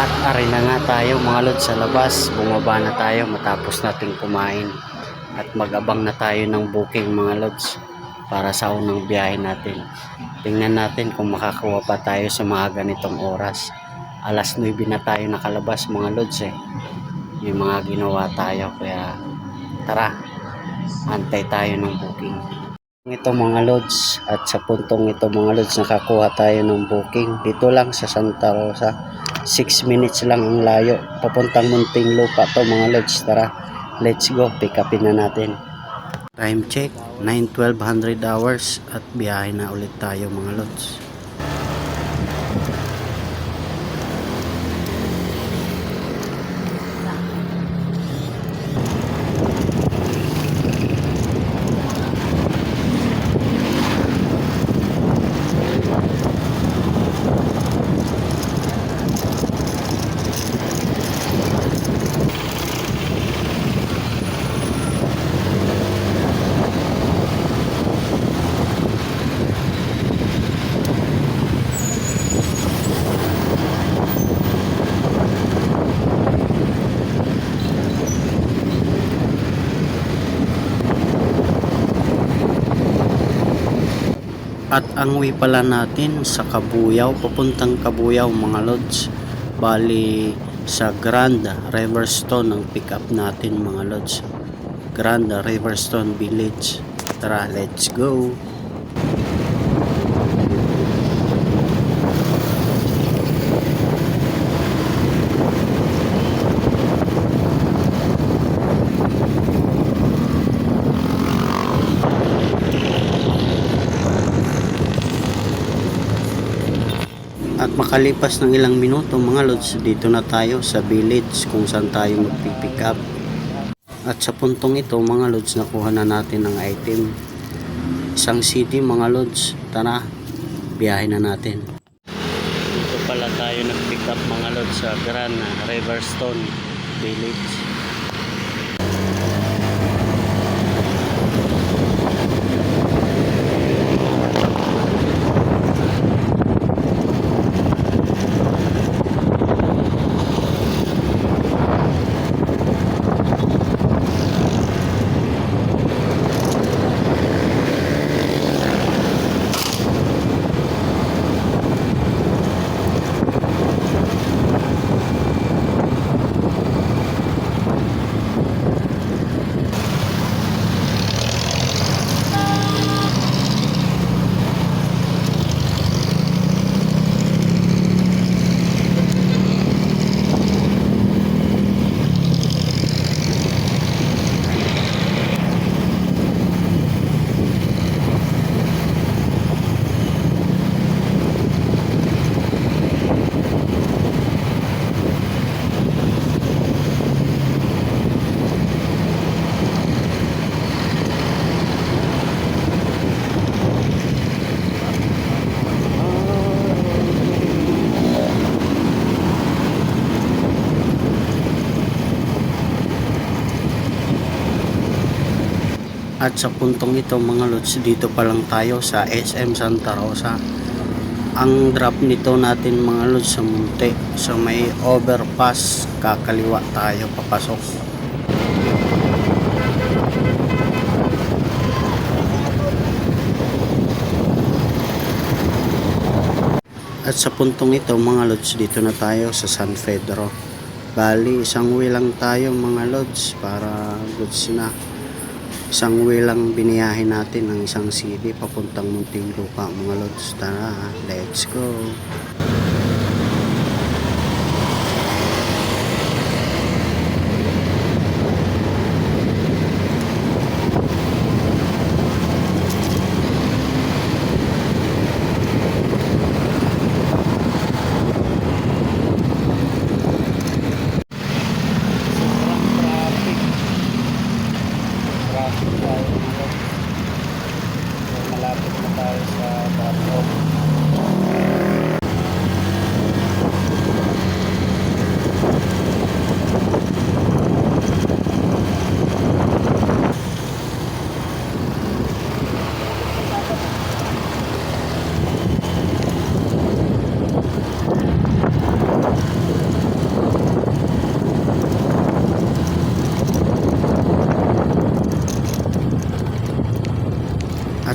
At ari na nga tayo mga lods sa labas. Bumaba na tayo matapos nating kumain. At mag-abang na tayo ng booking mga lods para sa unang biyahe natin. Tingnan natin kung makakuha pa tayo sa mga ganitong oras. Alas 9 na tayo nakalabas mga lods eh. May mga ginawa tayo kaya tara, antay tayo ng booking. Ito mga lods, at sa puntong ito mga lods nakakuha tayo ng booking dito lang sa Santa Rosa. 6 minutes lang ang layo papuntang Muntinlupa to mga lods. Tara, let's go, pick upin na natin. Time check 9:12 hours at biyahe na ulit tayo mga lods. At ang way pala natin sa Kabuyaw, papuntang Kabuyaw mga lods. Bali sa Grand Riverstone ang pick up natin mga lods. Grand Riverstone Village. Tara, let's go. At makalipas ng ilang minuto mga lods, dito na tayo sa village kung saan tayo magpipick up. At sa puntong ito mga lods, nakuha na natin ang item. Isang city mga lods. Tara, biyahe na natin. Dito pala tayo nag-pick up mga lods sa Grand Riverstone Village. At sa puntong ito mga lods, dito pa lang tayo sa SM Santa Rosa. Ang drop nito natin mga lods sa Munti, sa may overpass, kakaliwa tayo papasok. At sa puntong ito mga lods, dito na tayo sa San Pedro. Bali isang way lang tayo mga lods para goods na. Isang way lang biniyahin natin ng isang city papuntang Muntinlupa mga lods. Tara, let's go. Malapit na tayo sa Barco.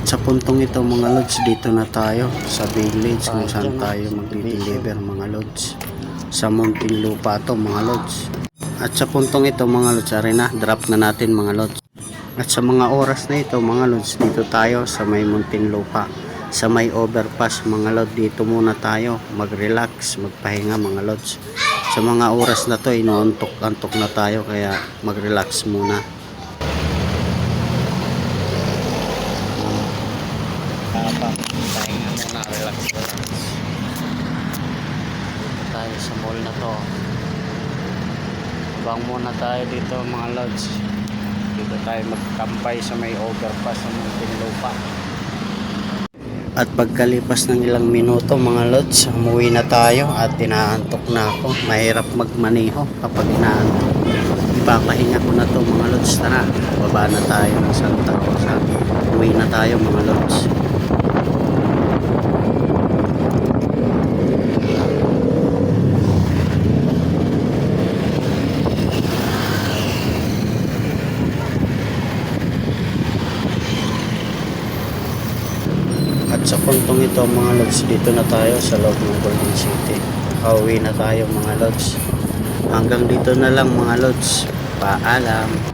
At sa puntong ito mga lods, dito na tayo sa village kung saan tayo magdi-deliver mga lods. Sa Muntinlupa to mga lods. At sa puntong ito mga lods, arena, drop na natin mga lods. At sa mga oras na ito mga lods, dito tayo sa may Muntinlupa. Sa may overpass mga lods, dito muna tayo mag-relax, magpahinga mga lods. Sa mga oras na to, inuuntok-antok na tayo kaya mag-relax muna. Pahinga muna, relax. Dito tayo sa mall na to. Abang muna tayo dito mga lods. Dito tayo magkampay sa may overpass sa Muntinlupa. At pagkalipas ng ilang minuto mga lods, umuwi na tayo at inaantok na ako. Mahirap magmaneho kapag inaantok. Ipapahinga ko na to mga lods. Tara, baba na tayo ng Santa Rosa. Uwi na tayo mga lods. At sa puntong ito mga lods, dito na tayo sa loob ng Golden City. Pauwi na tayo mga lods. Hanggang dito na lang mga lods. Paalam.